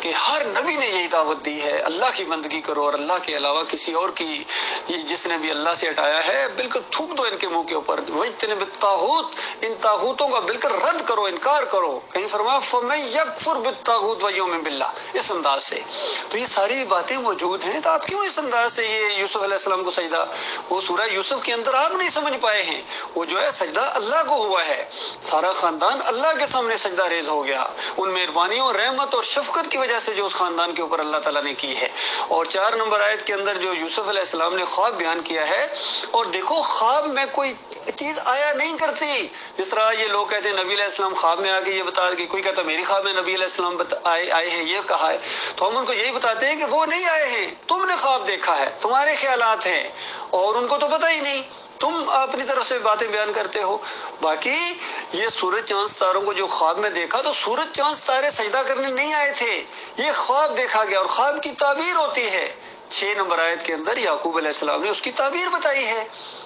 کہ ہر نبی نے یہی دعوت دی ہے اللہ کی بندگی کرو اور اللہ کے علاوہ کسی اور کی جس نے بھی اللہ سے ہٹایا ہے بالکل تھوک دو ان کے منہ کے اوپر. وَاجْتَنِبِ الطَّاغُوتَ، ان طاغوتوں کا بالکل رد کرو، انکار کرو. کہیں فرمایا فَمَن يَكْفُرْ بِالطَّاغُوتِ وَيُؤْمِن بِاللَّهِ، اس انداز سے. تو یہ ساری باتیں موجود ہیں، تو آپ کیوں اس انداز سے یہ یوسف علیہ السلام کو سجدہ، وہ سورہ یوسف کے اندر آپ نہیں سمجھ پائے ہیں. وہ جو ہے سجدہ اللہ کو ہوا ہے، سارا خاندان اللہ کے سامنے سجدہ ریز ہو گیا ان مہربانیوں، رحمت اور شفقت کی وجہ سے جو اس خاندان کے اوپر اللہ تعالیٰ نے کی ہے. اور 4 نمبر آیت کے اندر جو یوسف علیہ السلام نے خواب بیان کیا ہے، اور دیکھو خواب میں کوئی چیز آیا نہیں کرتی. جس طرح یہ لوگ کہتے ہیں نبی علیہ السلام خواب میں آ کے یہ بتا کہ کوئی کہتا میری خواب میں نبی علیہ السلام آئے ہیں یہ کہا ہے، تو ہم ان کو یہی بتاتے ہیں کہ وہ نہیں آئے ہیں، تم نے خواب دیکھا ہے، تمہارے خیالات ہیں اور ان کو تو پتہ ہی نہیں، تم اپنی طرف سے باتیں بیان کرتے ہو. باقی یہ سورج چاند ستاروں کو جو خواب میں دیکھا تو سورج چاند ستارے سجدہ کرنے نہیں آئے تھے، یہ خواب دیکھا گیا اور خواب کی تعبیر ہوتی ہے. 6 نمبر آیت کے اندر یعقوب علیہ السلام نے اس کی تعبیر بتائی ہے،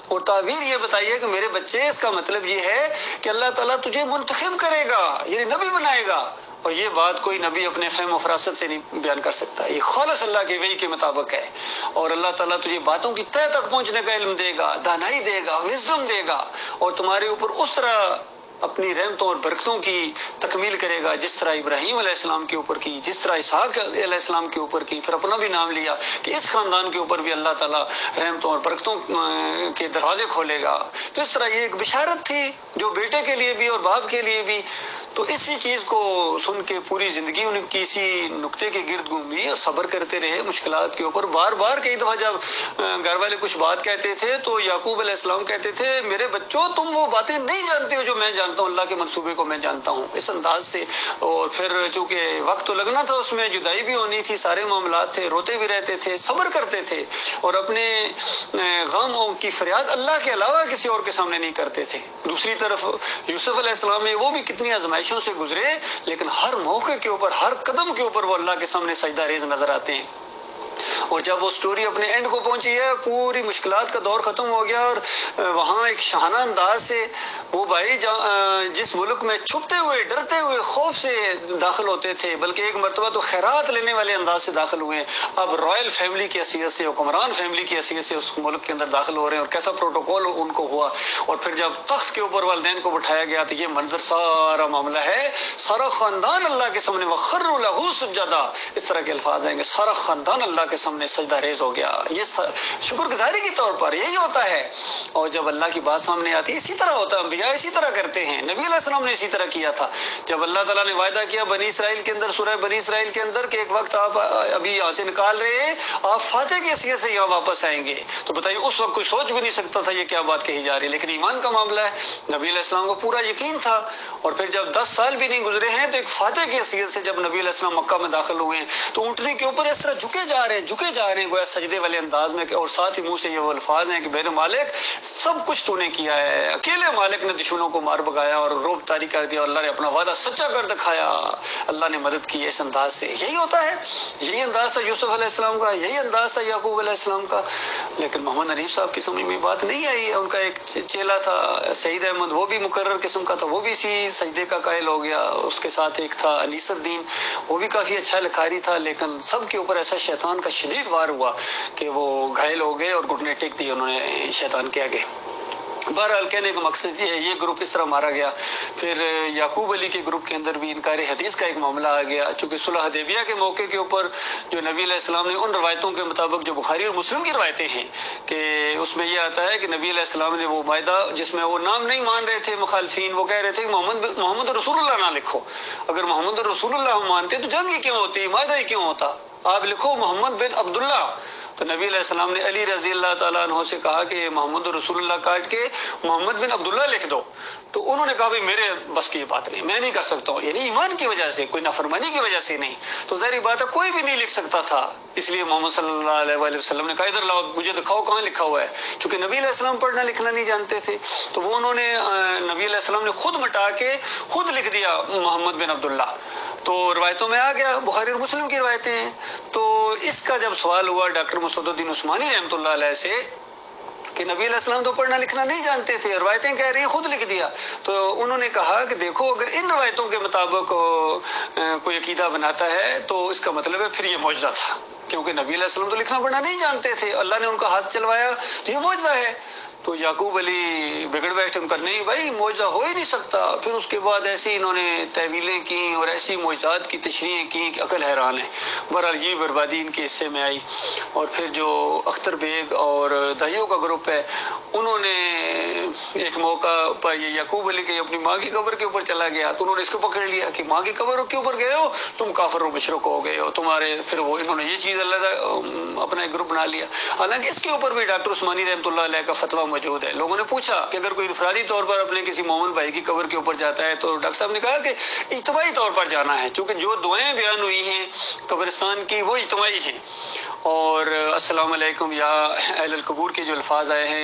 اور تعبیر یہ بتائی ہے کہ میرے بچے، اس کا مطلب یہ ہے کہ اللہ تعالیٰ تجھے منتخب کرے گا، یعنی نبی بنائے گا. اور یہ بات کوئی نبی اپنے فہم و فراست سے نہیں بیان کر سکتا، یہ خالص اللہ کی وحی کے مطابق ہے. اور اللہ تعالیٰ تجھے باتوں کی تہ تک پہنچنے کا علم دے گا، دانائی دے گا، وزڈم دے گا، اور تمہارے اوپر اس طرح اپنی رحمتوں اور برکتوں کی تکمیل کرے گا جس طرح ابراہیم علیہ السلام کے اوپر کی، جس طرح اسحاق علیہ السلام کے اوپر کی. پھر اپنا بھی نام لیا کہ اس خاندان کے اوپر بھی اللہ تعالیٰ رحمتوں اور برکتوں کے دروازے کھولے گا. تو اس طرح یہ ایک بشارت تھی جو بیٹے کے لیے بھی اور باپ کے لیے بھی. تو اسی چیز کو سن کے پوری زندگی ان کی اسی نقطے کے گرد گھومی اور صبر کرتے رہے مشکلات کے اوپر. بار بار کئی دفعہ جب گھر والے کچھ بات کہتے تھے تو یعقوب علیہ السلام کہتے تھے میرے بچوں تم وہ باتیں نہیں جانتے ہو جو میں جانتا ہوں، اللہ کے منصوبے کو میں جانتا ہوں، اس انداز سے. اور پھر چونکہ وقت تو لگنا تھا، اس میں جدائی بھی ہونی تھی، سارے معاملات تھے، روتے بھی رہتے تھے، صبر کرتے تھے اور اپنے غم کی فریاد اللہ کے علاوہ کسی اور کے سامنے نہیں کرتے تھے. دوسری طرف یوسف علیہ السلام میں وہ بھی کتنی آزمائشوں سے گزرے، لیکن ہر موقع کے اوپر، ہر قدم کے اوپر وہ اللہ کے سامنے سجدہ ریز نظر آتے ہیں. اور جب وہ سٹوری اپنے اینڈ کو پہنچی ہے، پوری مشکلات کا دور ختم ہو گیا اور وہاں ایک شاہانہ انداز سے وہ بھائی جس ملک میں چھپتے ہوئے، ڈرتے ہوئے، خوف سے داخل ہوتے تھے، بلکہ ایک مرتبہ تو خیرات لینے والے انداز سے داخل ہوئے، اب رائل فیملی کی حیثیت سے، حکمران فیملی کی حیثیت سے اس ملک کے اندر داخل ہو رہے ہیں، اور کیسا پروٹوکول ان کو ہوا. اور پھر جب تخت کے اوپر والدین کو بٹھایا گیا تو یہ منظر، سارا معاملہ ہے، سارا خاندان اللہ کے سامنے وَخَرُّوا لَهُ سُجَّدًا، اس طرح کے الفاظ ہیں کہ سارا خاندان اللہ کے سامنے سجدہ ریز ہو گیا. یہ شکر گزاری کے طور پر یہی ہوتا ہے. اور جب اللہ کی بات سامنے آتی ہے اسی طرح ہوتا ہے، انبیاء اسی طرح کرتے ہیں، نبی علیہ السلام نے اسی طرح کیا تھا. جب اللہ تعالیٰ نے وعدہ کیا بنی اسرائیل کے اندر، سورہ بنی اسرائیل کے اندر، کہ ایک وقت آپ ابھی یہاں سے نکال رہے ہیں، آپ فاتح کی حیثیت سے یہاں واپس آئیں گے، تو بتائیے اس وقت کوئی سوچ بھی نہیں سکتا تھا یہ کیا بات کہی جا رہی ہے. لیکن ایمان کا معاملہ ہے، نبی علیہ السلام کو پورا یقین تھا. اور پھر جب 10 سال بھی نہیں گزرے ہیں تو ایک فاتح کی حیثیت سے جب نبی علیہ السلام مکہ میں داخل ہوئے ہیں تو اونٹنے کے اوپر اس طرح جھکے جا رہے ہیں گویا سجدے والے انداز میں، اور ساتھ ہی منہ سے یہ وہ الفاظ ہیں کہ میرے مالک سب کچھ تو نے کیا ہے، اکیلے مالک نے دشمنوں کو مار بگایا اور روب طاری کر دیا، اور اللہ نے اپنا وعدہ سچا کر دکھایا، اللہ نے مدد کی. اس انداز سے یہی ہوتا ہے، یہی انداز تھا یوسف علیہ السلام کا، یہی انداز تھا یعقوب علیہ السلام کا. لیکن محمد حنیف صاحب کی سمجھ میں بات نہیں آئی. ان کا ایک چیلا تھا سعید احمد، وہ بھی مقرر قسم کا تھا، وہ بھی اسی سجدے کا قائل ہو گیا. اس کے ساتھ ایک تھا انیس الدین، وہ بھی کافی اچھا لکھاری تھا، لیکن سب کے اوپر ایسا شیطان کا شدید وار ہوا کہ وہ گھائل ہو گئے اور گھٹنے ٹیک دیے انہوں نے شیطان کے آگے. بہرحال کہنے کا مقصد یہ ہے، یہ گروپ اس طرح مارا گیا. پھر یعقوب علی کے گروپ کے اندر بھی انکار حدیث کا ایک معاملہ آ گیا، چونکہ صلح حدیبیہ کے موقع کے اوپر جو نبی علیہ السلام نے ان روایتوں کے مطابق جو بخاری اور مسلم کی روایتیں ہیں کہ اس میں یہ آتا ہے کہ نبی علیہ السلام نے وہ معاہدہ جس میں وہ نام نہیں مان رہے تھے مخالفین، وہ کہہ رہے تھے کہ محمد رسول اللہ نہ لکھو، اگر محمد رسول اللہ ہم مانتے تو جنگ ہی کیوں ہوتی، معاہدہ ہی کیوں ہوتا، آپ لکھو محمد بن عبداللہ. تو نبی علیہ السلام نے علی رضی اللہ تعالیٰ عنہ سے کہا کہ محمد رسول اللہ کاٹ کے محمد بن عبداللہ لکھ دو. تو انہوں نے کہا بھائی میرے بس کی بات نہیں، میں نہیں کر سکتا ہوں، یعنی ایمان کی وجہ سے، کوئی نافرمانی کی وجہ سے نہیں. تو ظاہری بات ہے کوئی بھی نہیں لکھ سکتا تھا، اس لیے محمد صلی اللہ علیہ وآلہ وسلم نے کہا ادھر لاؤ مجھے دکھاؤ کہاں لکھا ہوا ہے، چونکہ نبی علیہ السلام پڑھنا لکھنا نہیں جانتے تھے. تو وہ انہوں نے نبی علیہ السلام نے خود مٹا کے خود لکھ دیا محمد بن عبداللہ. تو روایتوں میں آ گیا، بخاری اور مسلم کی روایتیں ہیں. تو اس کا جب سوال ہوا ڈاکٹر مسعود الدین عثمانی رحمۃ اللہ علیہ سے کہ نبی علیہ السلام تو پڑھنا لکھنا نہیں جانتے تھے، روایتیں کہہ رہی ہیں خود لکھ دیا. تو انہوں نے کہا کہ دیکھو اگر ان روایتوں کے مطابق کوئی عقیدہ بناتا ہے تو اس کا مطلب ہے پھر یہ معجزہ تھا، کیونکہ نبی علیہ السلام تو لکھنا پڑھنا نہیں جانتے تھے، اللہ نے ان کا ہاتھ چلوایا تو یہ معجزہ ہے. تو یعقوب علی بگڑ بیٹھے، ان کا نہیں بھائی معجزہ ہو ہی نہیں سکتا. پھر اس کے بعد ایسی انہوں نے تحویلیں کی اور ایسی معجزات کی تشریحیں کی کہ عقل حیران ہے. بہرحال یہ بربادی ان کے حصے میں آئی. اور پھر جو اختر بیگ اور دہیوں کا گروپ ہے، انہوں نے ایک موقع پر یہ یعقوب علی کے اپنی ماں کی قبر کے اوپر چلا گیا تو انہوں نے اس کو پکڑ لیا کہ ماں کی قبر کے اوپر گئے ہو تم، کافر و مشرک ہو گئے ہو تمہارے. پھر وہ انہوں نے یہ چیز اللہ اپنا ایک گروپ بنا لیا. حالانکہ اس کے اوپر بھی ڈاکٹر عثمانی رحمۃ اللہ علیہ کا فتویٰ موجود ہے. لوگوں نے پوچھا کہ اگر کوئی انفرادی طور پر اپنے کسی مومن بھائی کی قبر کے اوپر جاتا ہے تو ڈاکٹر صاحب نے کہا کہ اجتماعی طور پر جانا ہے، کیونکہ جو دعائیں بیان ہوئی ہیں قبرستان کی وہ اجتماعی ہیں. اور السلام علیکم یا اہل القبور کے جو الفاظ آئے ہیں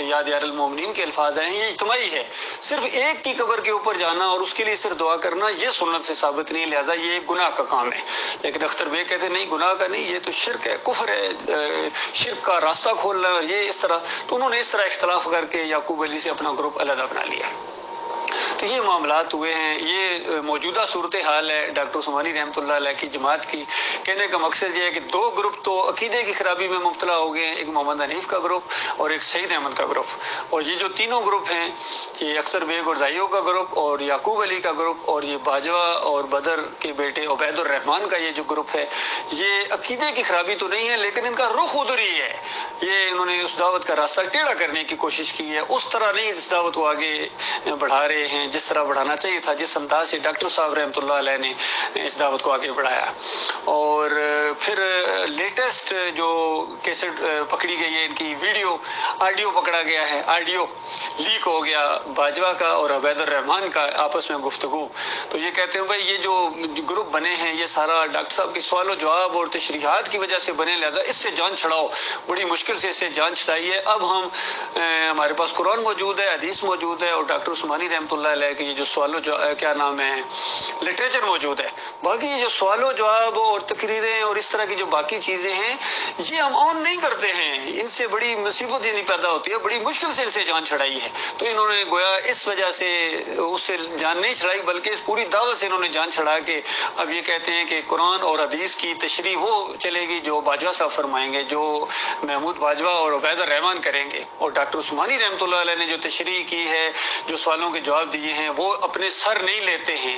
یا دیار المومنین کے الفاظ آئے ہیں، یہ اجتماعی ہے. صرف ایک کی قبر کے اوپر جانا اور اس کے لیے صرف دعا کرنا یہ سنت سے ثابت نہیں، لہذا یہ ایک گناہ کا کام ہے. لیکن اختر بیگ کہتے نہیں، گناہ کا نہیں، یہ تو شرک ہے، کفر ہے، شرک کا راستہ کھولنا یہ اس طرح. تو انہوں نے اس طرح اختلاف کر کے یعقوب علی سے اپنا گروپ علیحدہ بنا لیا. تو یہ معاملات ہوئے ہیں. یہ موجودہ صورتحال ہے ڈاکٹر عثمانی رحمۃ اللہ علیہ کی جماعت کی. کہنے کا مقصد یہ ہے کہ دو گروپ تو عقیدے کی خرابی میں مبتلا ہو گئے ہیں، ایک محمد حنیف کا گروپ اور ایک سعید احمد کا گروپ. اور یہ جو تینوں گروپ ہیں، یہ اختر بیگ اور دائیوں کا گروپ اور یعقوب علی کا گروپ اور یہ باجوہ اور بدر کے بیٹے عبید الرحمان کا یہ جو گروپ ہے، یہ عقیدے کی خرابی تو نہیں ہے لیکن ان کا رخ ادھر ہی ہے. یہ انہوں نے اس دعوت کا راستہ ٹیڑھا کرنے کی کوشش کی ہے، اس طرح نہیں اس دعوت کو آگے بڑھا رہے ہیں جس طرح بڑھانا چاہیے تھا، جس انداز سے ڈاکٹر صاحب رحمۃ اللہ علیہ نے اس دعوت کو آگے بڑھایا. اور پھر لیٹسٹ جو کیسٹ پکڑی گئی ہے، ان کی ویڈیو آڈیو پکڑا گیا ہے، آڈیو لیک ہو گیا باجوہ کا اور عبید الرحمان کا آپس میں گفتگو. تو یہ کہتے ہیں بھائی یہ جو گروپ بنے ہیں یہ سارا ڈاکٹر صاحب کے سوال و جواب اور تشریحات کی وجہ سے بنے، لہذا اس سے جان چھڑاؤ. بڑی مشکل سے اسے جان چھڑائی ہے. اب ہم ہمارے پاس قرآن موجود ہے، حدیث موجود ہے اور ڈاکٹر عثمانی رحمۃ اللہ علیہ کے یہ جو سوال و کیا نام ہے لٹریچر موجود ہے. باقی یہ جو سوال و جواب اور تقریریں اور اس طرح کی جو باقی چیزیں ہیں یہ ہم آن نہیں کرتے ہیں، ان سے بڑی مصیبت یہ نہیں پیدا ہوتی ہے، بڑی مشکل سے ان سے جان چھڑائی ہے. تو انہوں نے گویا اس وجہ سے اس سے جان نہیں چھڑائی بلکہ اس پوری دعوت سے انہوں نے جان چھڑا کے اب یہ کہتے ہیں کہ قرآن اور حدیث کی تشریح وہ چلے گی جو باجوہ صاحب فرمائیں گے، جو محمود باجوہ اور عبید الرحمان کریں گے. اور ڈاکٹر عثمانی رحمۃ اللہ علیہ نے جو تشریح کی ہے، جو سوالوں کے جواب دیے ہیں، وہ اپنے سر نہیں لیتے ہیں.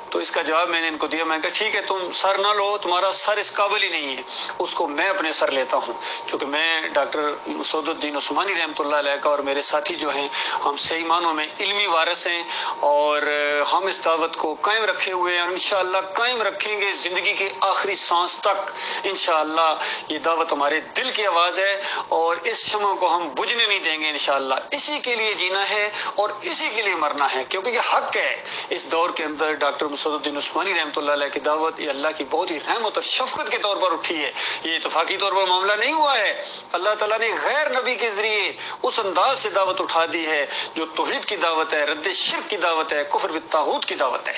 تو اس کا جواب میں نے ان کو دیا، میں نے کہا ٹھیک ہے تم سر نہ لو، تمہارا سر اس قابل ہی نہیں ہے، اس کو میں اپنے سر لیتا ہوں، کیونکہ میں ڈاکٹر مسعود الدین عثمانی رحمۃ اللہ علیہ کا اور میرے ساتھی جو ہیں ہم صحیح معنوں میں علمی وارث ہیں اور ہم اس دعوت کو قائم رکھے ہوئے ہیں اور انشاءاللہ قائم رکھیں گے زندگی کے آخری سانس تک. انشاءاللہ یہ دعوت ہمارے دل کی آواز ہے اور اس شمع کو ہم بجھنے نہیں دیں گے. انشاءاللہ اسی کے لیے جینا ہے اور اسی کے لیے مرنا ہے، کیونکہ یہ حق ہے. اس دور کے اندر ڈاکٹر مسعود الدین عثمانی رحمۃ اللہ علیہ کی دعوت یہ اللہ کی بہت ہی رحمت اور شفقت کے طور پر اٹھی ہے. یہ اتفاقی طور پر معاملہ نہیں ہوا ہے، اللہ تعالیٰ نے غیر نبی کے ذریعے اس انداز سے دعوت اٹھا دی ہے جو توحید کی دعوت ہے، رد شرک کی دعوت ہے، کفر بالطاغوت کی دعوت ہے.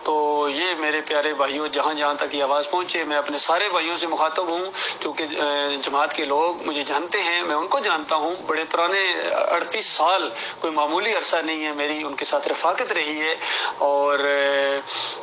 تو یہ میرے پیارے بھائیوں، جہاں جہاں تک یہ آواز پہنچے، میں اپنے سارے بھائیوں سے مخاطب ہوں کیونکہ جماعت کے لوگ مجھے جانتے ہیں، میں ان کو جانتا ہوں. بڑے پرانے 38 سال کوئی معمولی عرصہ نہیں ہے، میری ان کے ساتھ رفاقت رہی ہے. اور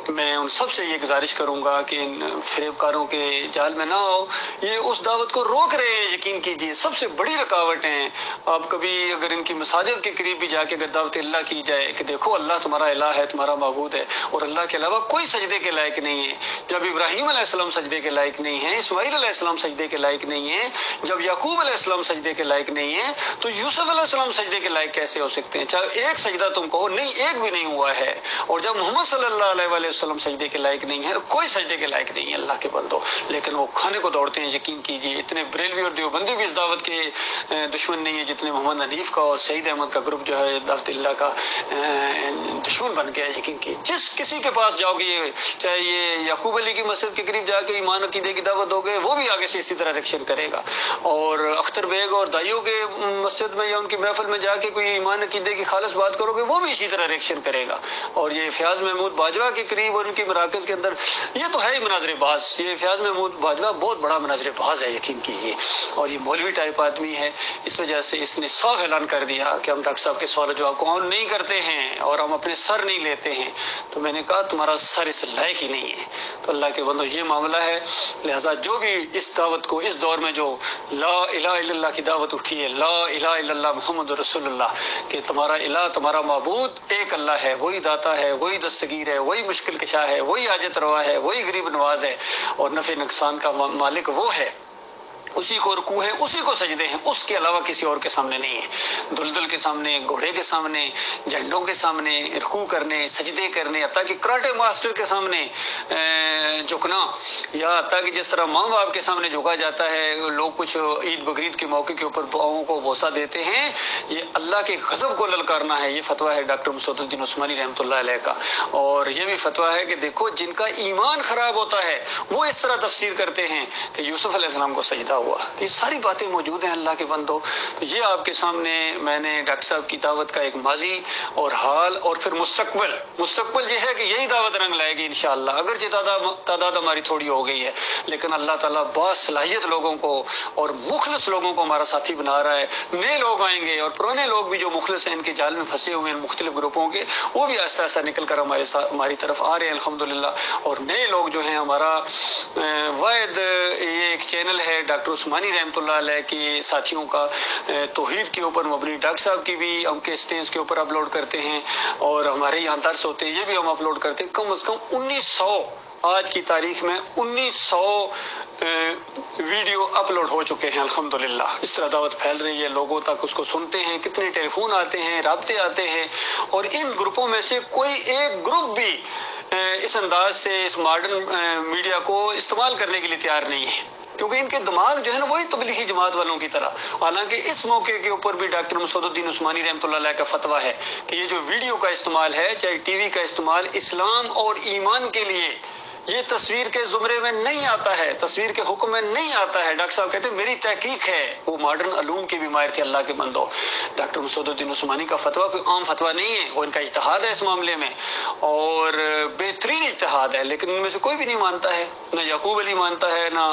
میں ان سب سے یہ گزارش کروں گا کہ ان فریب کاروں کے جال میں نہ ہو. یہ اس دعوت کو روک رہے ہیں، یقین کیجیے سب سے بڑی رکاوٹ ہیں. آپ کبھی اگر ان کی مساجد کے قریب بھی جا کے اگر دعوت اللہ کی جائے کہ دیکھو اللہ تمہارا الہ ہے، تمہارا معبود ہے اور اللہ کے علاوہ کوئی سجدے کے لائق نہیں ہے. جب ابراہیم علیہ السلام سجدے کے لائق نہیں ہیں، اسماعیل علیہ السلام سجدے کے لائق نہیں ہیں، جب یعقوب علیہ السلام سجدے کے لائق نہیں ہیں، تو یوسف علیہ السلام سجدے کے لائق کیسے ہو سکتے ہیں؟ چاہے ایک سجدہ تم کہو، نہیں ایک بھی نہیں ہوا ہے. اور جب محمد صلی اللہ علیہ وآلہ وسلم سجدے کے لائق نہیں ہے، کوئی سجدے کے لائق نہیں ہے اللہ کے بندو، لیکن وہ کھانے کو دوڑتے ہیں. یقین کیجیے اتنے بریلوی اور دیوبندی بھی اس دعوت کے دشمن نہیں ہے جتنے محمد حنیف کا اور سعید احمد کا گروپ جو ہے دعوت اللہ کا دشمن بن گیا. یقین کیجیے جس جس کسی کے پاس جاؤ گے، چاہے یہ یعقوب علی کی مسجد کے قریب جا کے ایمان عقیدے کی دعوت دو گے، وہ بھی آگے سے اسی طرح ریئیکشن کرے گا، اور اختر بیگ اور دائیوں کے مسجد میں یا ان کی محفل میں جا کے کوئی ایمان عقیدے کی خالص بات کرو گے، وہ بھی اسی طرح ریئیکشن کرے گا، اور یہ فیاض محمود باجوہ کے قریب اور ان کے مراکز کے اندر یہ تو ہے ہی مناظر باز، یہ فیاض محمود باجوہ بہت بڑا مناظر باز ہے یقین کیجیے، اور یہ مولوی ٹائپ آدمی ہے، اس وجہ سے اس نے صاف اعلان کر دیا کہ ہم ڈاکٹر صاحب کے سوال و جواب کو آن نہیں کرتے ہیں اور ہم اپنے سر نہیں لیتے ہیں، تو میں نے کہا تمہارا سر اس لائق ہی نہیں ہے، تو اللہ کے بندو یہ معاملہ ہے، لہذا جو بھی اس دعوت کو اس دور میں جو لا الہ الا اللہ کی دعوت اٹھی ہے، لا الہ الا اللہ محمد رسول اللہ، کہ تمہارا الہ تمہارا معبود ایک اللہ ہے، وہی داتا ہے، وہی دستگیر ہے، وہی مشکل کشا ہے، وہی حاجت روا ہے، وہی غریب نواز ہے، اور نفع نقصان کا مالک وہ ہے، اسی کو رکوع ہے، اسی کو سجدے ہیں، اس کے علاوہ کسی اور کے سامنے نہیں ہے، دلدل کے سامنے، گھوڑے کے سامنے، جھنڈوں کے سامنے رکوع کرنے، سجدے کرنے، حتیٰ کہ کراٹے ماسٹر کے سامنے جھکنا، یا حتیٰ کہ جس طرح ماں باپ کے سامنے جھکا جاتا ہے، لوگ کچھ عید بقرعید کے موقع کے اوپر پاؤں کو بوسہ دیتے ہیں، یہ اللہ کے غضب کو للکارنا ہے، یہ فتویٰ ہے ڈاکٹر مسعود الدین عثمانی رحمۃ اللہ علیہ کا، اور یہ بھی فتویٰ ہے کہ دیکھو جن کا ایمان خراب ہوتا ہے وہ اس طرح تفسیر کرتے ہیں کہ یوسف علیہ السلام کو سجدہ ہوا، یہ ساری باتیں موجود ہیں اللہ کے بندو، تو یہ آپ کے سامنے میں نے ڈاکٹر صاحب کی دعوت کا ایک ماضی اور حال اور پھر مستقبل یہ ہے کہ یہی دعوت رنگ لائے گی انشاءاللہ، اگرچہ تعداد ہماری تھوڑی ہو گئی ہے، لیکن اللہ تعالیٰ باصلاحیت لوگوں کو اور مخلص لوگوں کو ہمارا ساتھی بنا رہا ہے، نئے لوگ آئیں گے اور پرانے لوگ بھی جو مخلص ہیں ان کے جال میں پھنسے ہوئے ہیں مختلف گروپوں کے، وہ بھی آہستہ آہستہ نکل کر ہماری طرف آ رہے ہیں الحمدللہ، اور نئے لوگ جو ہیں ہمارا واحد یہ ایک چینل ہے ڈاکٹر عثمانی رحمۃ اللہ علیہ کے ساتھیوں کا، توحید کے اوپر مبنی، ڈاکٹر صاحب کی بھی ہم کے اسٹیج کے اوپر اپلوڈ کرتے ہیں، اور ہمارے یہاں درس ہوتے ہیں یہ بھی ہم اپلوڈ کرتے ہیں، کم از کم 1900 آج کی تاریخ میں 1900 ویڈیو اپلوڈ ہو چکے ہیں الحمدللہ، اس طرح دعوت پھیل رہی ہے، لوگوں تک اس کو سنتے ہیں، کتنے ٹیلی فون آتے ہیں، رابطے آتے ہیں، اور ان گروپوں میں سے کوئی ایک گروپ بھی اس انداز سے اس ماڈرن میڈیا کو استعمال کرنے کے لیے تیار نہیں ہے، کیونکہ ان کے دماغ جو ہے نا وہی تبلیغی جماعت والوں کی طرح، حالانکہ اس موقع کے اوپر بھی ڈاکٹر مسعود الدین عثمانی رحمۃ اللہ علیہ کا فتویٰ ہے کہ یہ جو ویڈیو کا استعمال ہے، چاہے ٹی وی کا استعمال، اسلام اور ایمان کے لیے یہ تصویر کے زمرے میں نہیں آتا ہے، تصویر کے حکم میں نہیں آتا ہے، ڈاکٹر صاحب کہتے ہیں میری تحقیق ہے، وہ ماڈرن علوم کے بھی ماہر تھے اللہ کے بندو، ڈاکٹر مسعود الدین عثمانی کا فتویٰ کوئی عام فتویٰ نہیں ہے، وہ ان کا اجتہاد ہے اس معاملے میں، اور بہترین اجتہاد ہے، لیکن ان میں سے کوئی بھی نہیں مانتا ہے، نہ یعقوب علی مانتا ہے، نہ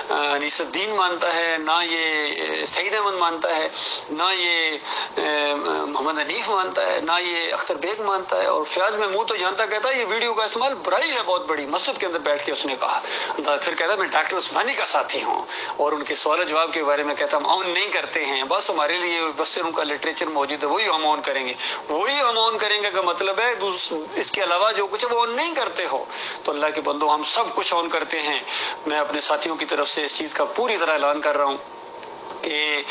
انیس الدین مانتا ہے، نہ یہ سعید احمد مانتا ہے، نہ یہ محمد حنیف مانتا ہے، نہ یہ اختر بیگ مانتا ہے، اور فیاض محمود تو جانتا کہتا ہے یہ ویڈیو کا استعمال برائی ہے بہت بڑی، مسجد کے اندر بیٹھ کے اس نے کہا، پھر کہتا میں ڈاکٹر عثمانی کا ساتھی ہوں، اور ان کے سوال و جواب کے بارے میں کہتا ہم آن نہیں کرتے ہیں، بس ہمارے لیے بس ان کا لٹریچر موجود ہے، وہی ہم آن کریں گے، وہی ہم آن کریں گے کا مطلب ہے اس کے علاوہ جو کچھ ہے وہ آن نہیں کرتے ہو، تو اللہ کے بندو ہم سب کچھ آن کرتے ہیں، میں اپنے ساتھیوں کی طرف سے اس چیز کا پوری طرح اعلان کر رہا ہوں کہ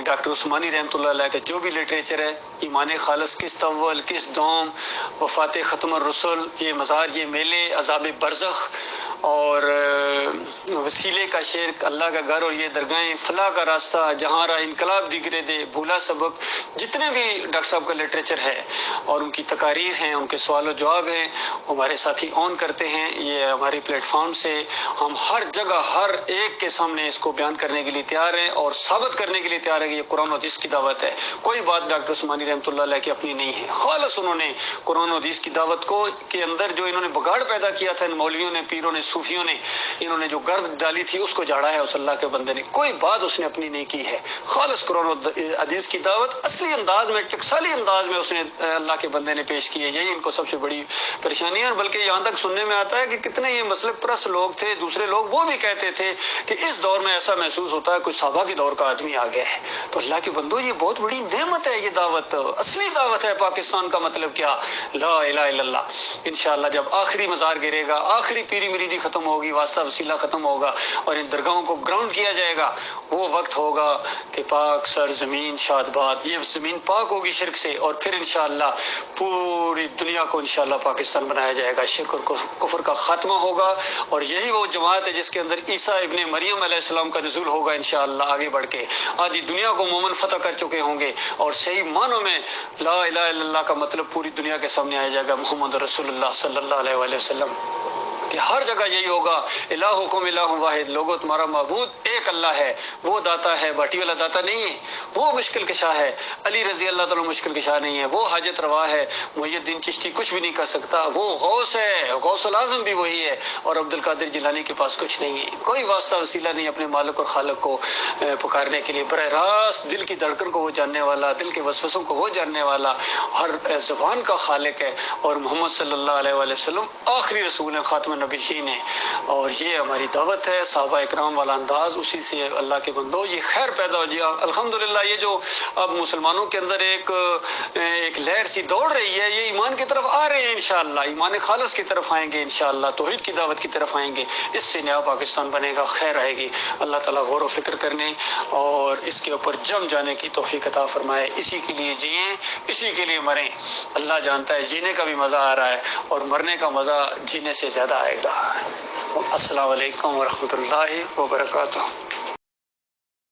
ڈاکٹر عثمانی رحمۃ اللہ علیہ کا جو بھی لٹریچر ہے، ایمان خالص کس اول کس دوم، وفات ختم الرسل، یہ مزار، یہ میلے، عذاب برزخ، اور وسیلے کا شرک، اللہ کا گھر اور یہ درگاہیں، فلاح کا راستہ، جہاں را انقلاب دیگرے دے، بھولا سبق، جتنے بھی ڈاکٹر صاحب کا لٹریچر ہے اور ان کی تقاریر ہیں، ان کے سوال و جواب ہیں، ہمارے ساتھی آن کرتے ہیں، یہ ہماری پلیٹ فارم سے ہم ہر جگہ ہر ایک کے سامنے اس کو بیان کرنے کے لیے تیار ہیں اور ثابت کرنے کے لیے تیار ہے کہ یہ قرآن و حدیث کی دعوت ہے، کوئی بات ڈاکٹر عثمانی رحمۃ اللہ علیہ کی اپنی نہیں ہے، خالص انہوں نے قرآن و حدیث کی دعوت کو کے اندر جو انہوں نے بگاڑ پیدا کیا تھا، ان مولویوں نے، پیروں نے، صوفیوں نے، انہوں نے جو گرد ڈالی تھی اس کو جھاڑا ہے اس اللہ کے بندے نے، کوئی بات اس نے اپنی نہیں کی ہے، خالص قرآن و حدیث کی دعوت اصلی انداز میں، ٹکسالی انداز میں اس نے اللہ کے بندے نے پیش کی ہے، یہی ان کو سب سے بڑی پریشانی ہے، اور بلکہ یہاں تک سننے میں آتا ہے کہ کتنے یہ مسلک پرست لوگ تھے، دوسرے لوگ، وہ بھی کہتے تھے کہ اس دور میں ایسا محسوس ہوتا ہے کوئی صحابہ کے دور کا آدمی آ گیا ہے، تو اللہ کے بندو یہ بہت بڑی نعمت ہے، یہ دعوت اصلی دعوت ہے، پاکستان کا مطلب کیا، لا الہ الا اللہ، انشاءاللہ جب آخری مزار گرے گا، آخری پیری مریدی ختم ہوگی، واسطہ وسیلہ ختم ہوگا اور ان درگاہوں کو گراؤنڈ کیا جائے گا، وہ وقت ہوگا کہ پاک سر زمین شاد باد، یہ زمین پاک ہوگی شرک سے، اور پھر انشاءاللہ پوری دنیا کو انشاءاللہ پاکستان بنایا جائے گا، شرک اور کفر کا خاتمہ ہوگا، اور یہی وہ جماعت ہے جس کے اندر عیسیٰ ابن مریم علیہ السلام کا نزول ہوگا انشاءاللہ آگے بڑھ کے، آدھی دنیا کو مومن فتح کر چکے ہوں گے، اور صحیح معنوں میں لا الہ الا اللہ کا مطلب پوری دنیا کے سامنے آیا جائے گا، محمد رسول اللہ صلی اللہ علیہ وآلہ وسلم، کہ ہر جگہ یہی ہوگا، الہکم الہ واحد، لوگو تمہارا معبود ایک اللہ ہے، وہ داتا ہے، باٹی والا داتا نہیں ہے، وہ مشکل کشا ہے، علی رضی اللہ تعالیٰ مشکل کشا نہیں ہے، وہ حاجت روا ہے، محی الدین چشتی کچھ بھی نہیں کر سکتا، وہ غوث ہے، غوث العظم بھی وہی ہے، اور عبد القادر جیلانی کے پاس کچھ نہیں ہے، کوئی واسطہ وسیلہ نہیں اپنے مالک اور خالق کو پکارنے کے لیے، براہ راست دل کی دھڑکن کو وہ جاننے والا، دل کے وسوسوں کو وہ جاننے والا، ہر زبان کا خالق ہے، اور محمد صلی اللہ علیہ وآلہ وسلم آخری رسول ہیں، خاتم النبیین ہیں، اور یہ ہماری دعوت ہے، صحابہ اکرام والا انداز، اسی سے اللہ کے بندو یہ خیر پیدا ہو جائے۔ الحمدللہ یہ جو اب مسلمانوں کے اندر ایک لہر سی دوڑ رہی ہے، یہ ایمان کی طرف آ رہے ہیں انشاءاللہ، ایمان خالص کی طرف آئیں گے انشاءاللہ، توحید کی دعوت کی طرف آئیں گے، اس سے نیا پاکستان بنے گا، خیر آئے گی۔ اللہ تعالیٰ غور و فکر کرنے اور اس کے اوپر جم جانے کی توفیق عطا فرمائے، اسی کے لیے جئیں، اسی کے لیے مریں، اللہ جانتا ہے جینے کا بھی مزہ آ رہا ہے اور مرنے کا مزہ جینے سے زیادہ آئے گا۔ السلام علیکم ورحمۃ اللہ وبرکاتہ۔